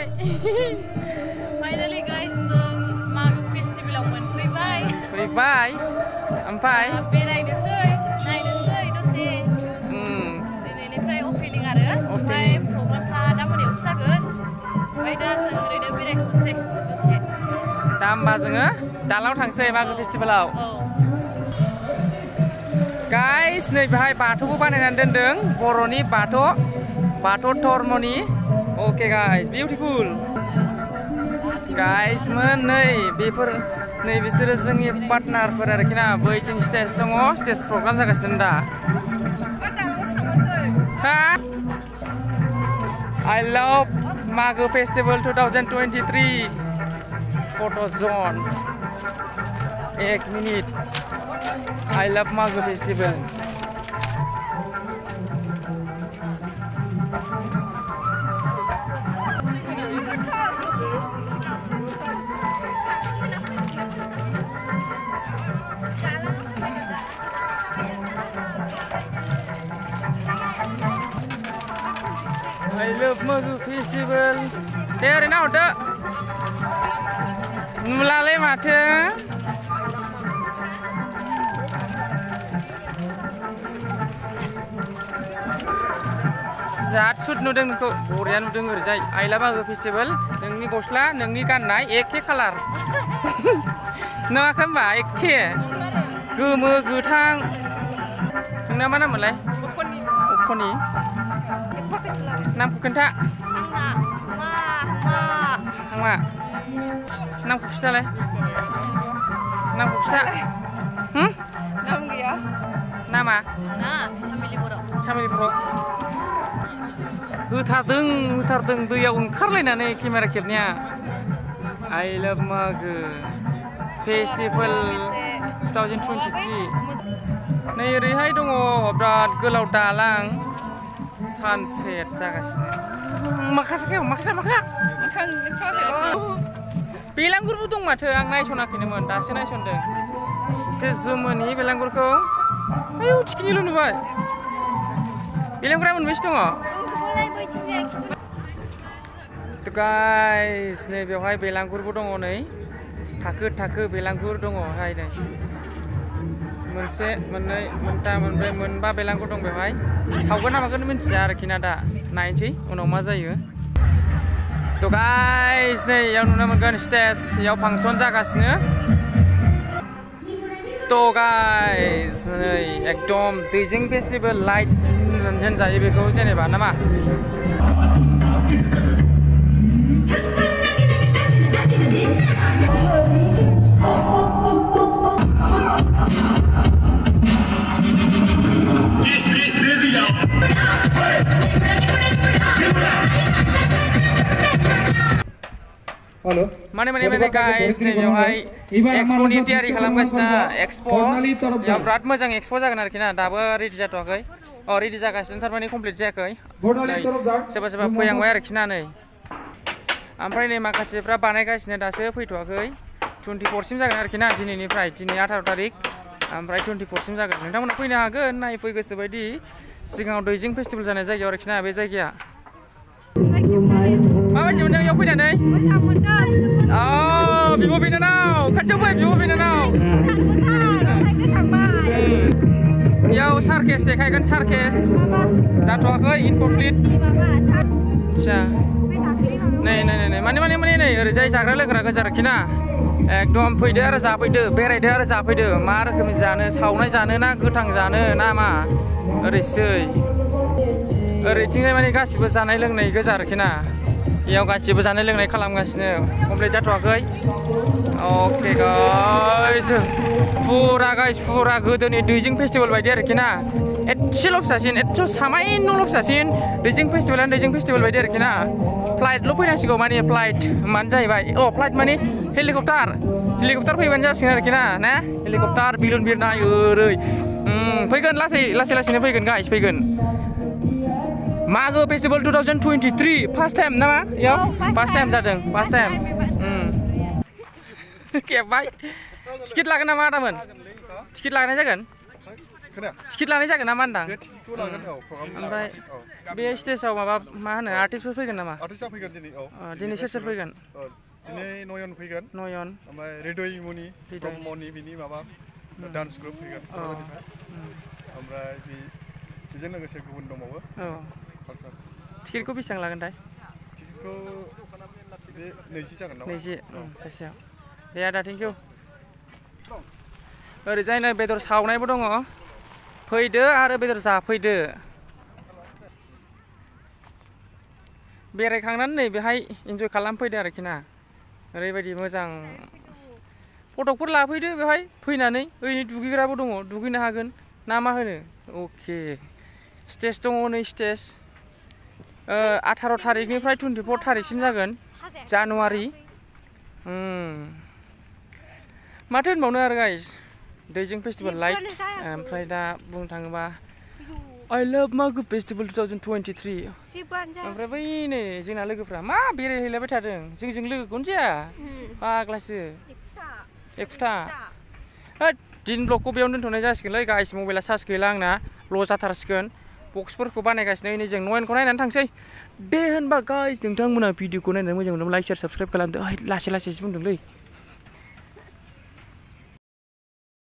फैबाय finally guys जों मागो फेस्टिभेलाव मोनफैबाय ओमफ्राय बेरायनोसै नायनोसै दसे दिनैनिफ्राय अपेनिं आरो ओमफ्राय प्रग्रामफ्रा दा मोनायावसो जागोन ओमफ्राय दा जों ओरैनो बेरायथ'नोसै दसे दा होमबा जोङो दालाङाव थांसै मागो फेस्टिभेलाव गाइस नै बेहाय बाथौबो बानायनानै दोनदों बर'नि बाथौ धर्मनि ओके गाइस बिउटिफुल गाइस मोन नै बिसोरो जोंनि पार्टनारफोर आरोखि ना बैथिं स्टेज दङ स्टेज प्रग्राम जागासिनो दा हा I love Mago Festival 2023 photo zone 1 minute I love Mago Festival I love Mago Festival. There now, the mulai macam. Zat shoot nudeng ko, Korean nudeng ngerjai. I love Mago Festival. Nengni gosla, nengni kan naik eke color. Neng akan ba eke. Gemu gutang. Neng mana mulai? Okoni. Nam kenta. Ma. Nam kita le. Nam kita. Nam dia. Nama. Samili Bro. Hutartung tu yang ungkarlainane kamera capnya. I love Mago Festival 2023. Nei oरैहाय दङ बिराद गोलाव दालां sunset जागासिनो माखासे बेलांगुरबो दं माथो आं नायसनाखैनोमोन दासो नायसनदों एसे जुमोनि बेलांगुरखौ आयौ थिखिनिल' नुबाय बेलांगुरा मोनबेसे दङ गाइस नै बेवहाय बेलांगुरबो दङ नै थाखो बेलांगुर दङहाय नै मोनसे मोननै मोनथाम मोनब्रै मोनबा बेलांगुर दं बेवहाय सावगोन ना मागोन मिन्थिया आरोखि ना दा नायनोसै उनाव मा जायो थ' गाइस नै याव नुनो मोनगोन स्टेज याव फांसन जागासिनो थ' गाइस नै एकदम दैजिं फेस्टिभेल लाइट होनजायो बेखौ जेनेबा नामा Halo. Mana guys, नै बेवहाय एक्सपोनि तयारि खालामगासिनो एक्सपो याव बिराद मोजां एक्सपो जागोन आरोखि ना दाबो रेडि जाथ'वाखै रेडि जागासिनो थारमाने कमप्लिट जायाखै सोरबा फैहांबाय आरोखि ना नै ओमफ्राय नै माखासेफ्रा बानायगासिनो दासो फैथ'वाखै 24 सिम जागोन आरोखि ना दिनैनिफ्राय दिनै 18 तारिख ओमफ्राय 24 सिम जागोन नोंथांमोना फैनो हागोन नायफै गोसो बायदि सिगाङाव दैजिं फेस्टिभेल जानाय जायगायाव आरोखि ना बे जायगाया माबायदि मोनदों याव फैनानै मोजां मोनदों बिब' बिनानाव खाथियाव फै बिब' बिनानाव याव सार्केस देखायगोन सार्केस जाथ'वाखै इनकमप्लिट आच्छा नै माने नै ओरैजाय जाग्रा लोंग्रा गोजा आरोखि ना एकदम फैदो आरो जाफैदो बेरायदो आरो जाफैदो मा रोखोमनि जानो सावनाय जानो ना गोथां जानो ना मा ओरैसै ओरैथिंजाय माने गासिबो जानाय लोंनाय गोजा आरोखि ना याव गासिबो जानाय लोंनाय खालामगासिनो कमप्लिट जाथ'वाखै अके गाइस फुरा गोदोनि दैजिं फेस्टिभेल बायदि आरोखि ना एसेल' फिसासिन एसे सामायनोल' फिसासिन दैजिं फेस्टिभेल बायदि आरोखि ना फ्लाइटल' फैनांसिगौ माने फ्लाइट मानो जाहैबाय फ्लाइट माने हेलिकप्टार फैबानो जासिगोन आरोखि ना हेलिकप्टार बिरुन बिरनाय ओरै फैगोन लासैनो फैगोन गाइस फैगोन Mago Festival 2023 first time nama ya first time जादों first time खेबबाय टिकेट लागोन नामा आदामोन टिकेट लागायनाय जागोन टिकेट लानाय जागोन नामा होनदां बे टिकेटखौ लागोन औ प्रग्राम ओमफ्राय बे स्टेजाव माबा मा होनो आर्टिस्टफोर फैगोन नामा आर्टिस्टआ फैगोन दिनै औ दिनै सोर फैगोन दिनै नयन फैगोन नयन ओमफ्राय हृदयमनि ब्रह्मनि बिनि माबा डान्स ग्रुप फैगोन ओमफ्राय बेजों लोगोसे गुबुन दंबावो टिकेटखौ बेसेबां लागोनथाय टिकेटखौ बे 20 जागोन नामा 20 सासेयाव दे आदा थेंक इउ ओरैजायनो बेदर सावनायबो दङ फैदो आरो बेदर जाफैदो बेरायखांनानै नै बेहाय इन्जय खालामफैदो आरोखि ना ओरैबायदि मोजां फटकफोर लाफैदो बेहाय फैनानै ओरैनो दुगैग्राबो दङ दुगैनो हागोन ना मा होनो अके स्टेज दङ नै स्टेज 18 थारिखनिफ्राय 24 थारिखसिम जागोन जानुवारि माथो होनबावनो आरो गाइस दैजिं फेस्टिभेल लाइट ओमफ्राय दा बुंनो थाङोबा I love Magu Festival 2023 ओमफ्राय बै नै जोंना लोगोफ्रा मा बेरायहैलायबाय थादों जोंजों लोगोखौनो जाया फाग्लासो एखुथा दिन ब्लगखौ बेयावनो दोनथ'नाय जासिगोनलै गाइस मबाइला चार्ज गैला आंना ल' जाथारसिगोन बक्सफोरखौ बानायगासिनो नै जों नयनखौ नायनानै थांसै दे होनबा गाइस नोंथांमोना भिडिअखौ नायनानै मोजां मोनोब्ला लाइक शेयार साबस्क्राइब खालामदो लासै लासैसो बुंदोंलै